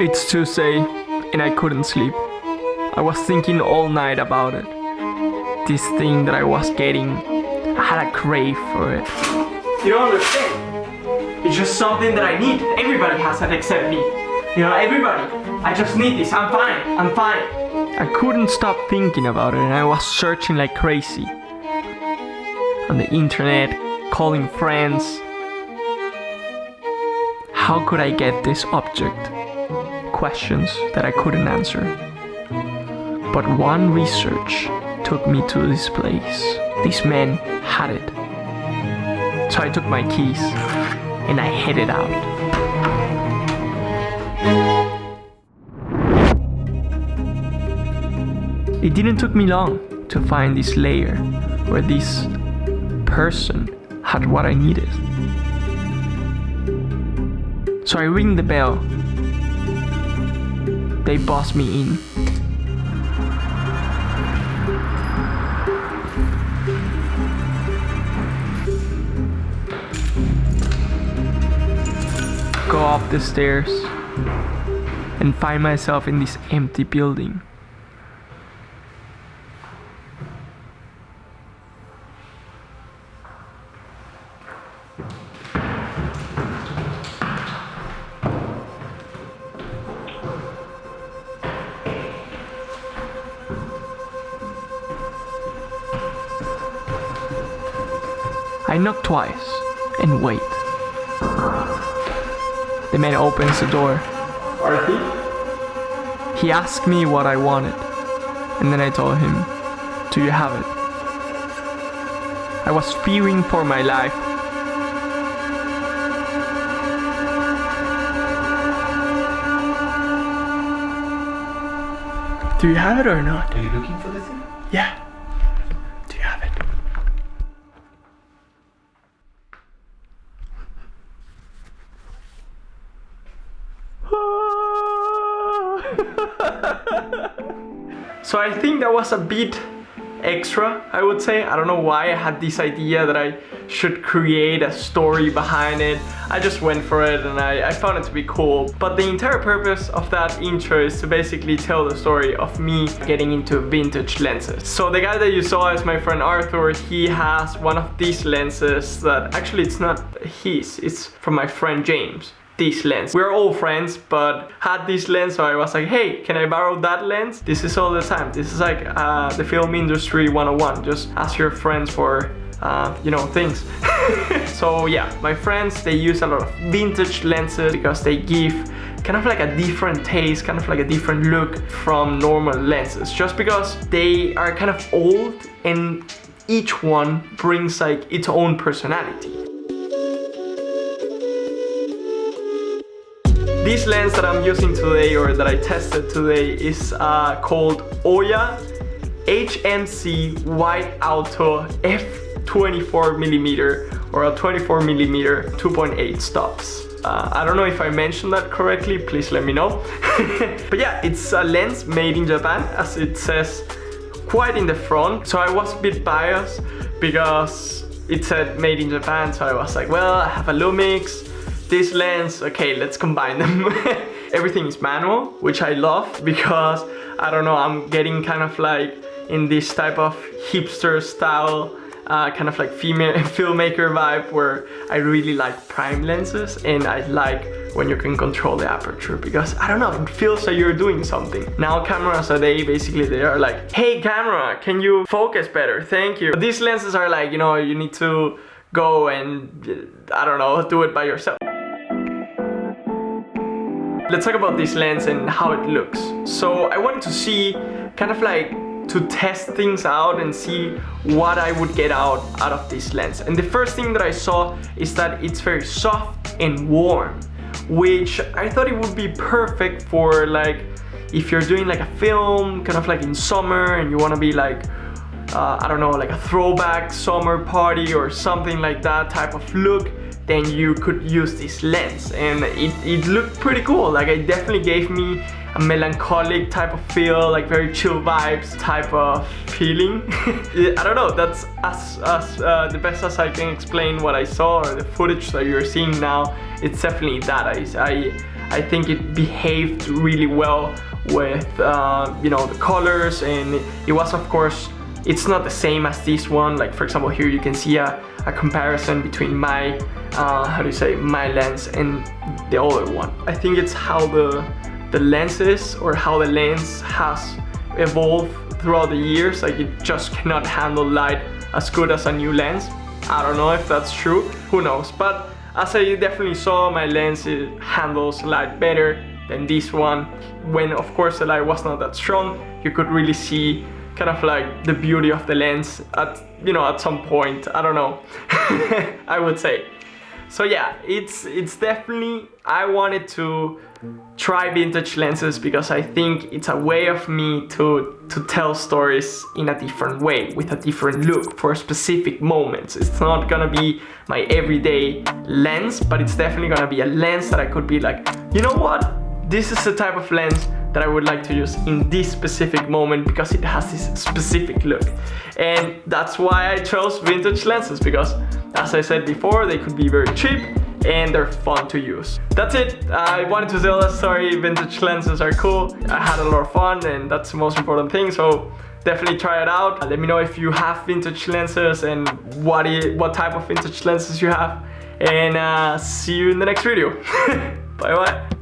It's Tuesday and I couldn't sleep. I was thinking all night about it. This thing that I was getting, I had a crave for it. You don't understand. It's just something that I need. Everybody has it except me. You know, everybody. I just need this. I'm fine. I couldn't stop thinking about it and I was searching like crazy. On the internet, calling friends. How could I get this object? Questions that I couldn't answer. But one research took me to this place. This man had it. So I took my keys and I headed out. It didn't take me long to find this lair where this person had what I needed. So I ring the bell. They buzz me in. Go up the stairs and find myself in this empty building. I knock twice and wait. The man opens the door. Arthi? He asked me what I wanted, and then I told him, "Do you have it?" I was fearing for my life. Do you have it or not? Are you looking for the thing? Yeah. Do you have it? So I think that was a bit extra, I would say. I don't know why I had this idea that I should create a story behind it. I just went for it and I found it to be cool. But the entire purpose of that intro is to basically tell the story of me getting into vintage lenses. So the guy that you saw is my friend Arthur. He has one of these lenses that actually it's not his, it's from my friend James. This lens. We're all friends, but had this lens, so I was like, hey, can I borrow that lens? This is all the time. This is like the film industry 101. Just ask your friends for, things. So yeah, my friends, they use a lot of vintage lenses because they give kind of like a different taste, kind of like a different look from normal lenses. Just because they are kind of old and each one brings like its own personality. This lens that I'm using today, or that I tested today, is called Oya HMC Wide Auto f24mm or a 24mm 2.8 stops. I don't know if I mentioned that correctly, please let me know. But yeah, it's a lens made in Japan, as it says quite in the front. So I was a bit biased because it said made in Japan, so I was like, well, I have a Lumix, this lens, okay, let's combine them. Everything is manual, which I love because, I don't know, I'm getting kind of like in this type of hipster style, kind of like female filmmaker vibe where I really like prime lenses and I like when you can control the aperture because, I don't know, it feels like you're doing something. Now cameras today, basically they are like, hey camera, can you focus better? Thank you. But these lenses are like, you know, you need to go and, I don't know, do it by yourself. Let's talk about this lens and how it looks. So I wanted to see, kind of like to test things out and see what I would get out of this lens. And the first thing that I saw is that it's very soft and warm, which I thought it would be perfect for like, if you're doing like a film, kind of like in summer and you wanna be like, I don't know, like a throwback summer party or something like that type of look, then you could use this lens. And it looked pretty cool. Like it definitely gave me a melancholic type of feel, like very chill vibes type of feeling. I don't know, that's the best as I can explain what I saw, or the footage that you're seeing now. It's definitely that. I think it behaved really well with you know, the colors, and it was, of course, it's not the same as this one. Like for example, here you can see a comparison between my how do you say, my lens and the other one. I think it's how the lenses, or how the lens has evolved throughout the years. Like it just cannot handle light as good as a new lens. I don't know if that's true, who knows, but as I definitely saw, my lens, it handles light better than this one. When of course the light was not that strong, you could really see kind of like the beauty of the lens at, you know, at some point, I don't know, I would say. So yeah, it's definitely, I wanted to try vintage lenses because I think it's a way of me to tell stories in a different way, with a different look for specific moments. It's not gonna be my everyday lens, but it's definitely gonna be a lens that I could be like, you know what? This is the type of lens that I would like to use in this specific moment because it has this specific look. And that's why I chose vintage lenses, because as I said before, they could be very cheap and they're fun to use. That's it. I wanted to tell that story. Vintage lenses are cool. I had a lot of fun, and that's the most important thing. So definitely try it out. Let me know if you have vintage lenses and what type of vintage lenses you have. And see you in the next video. Bye bye.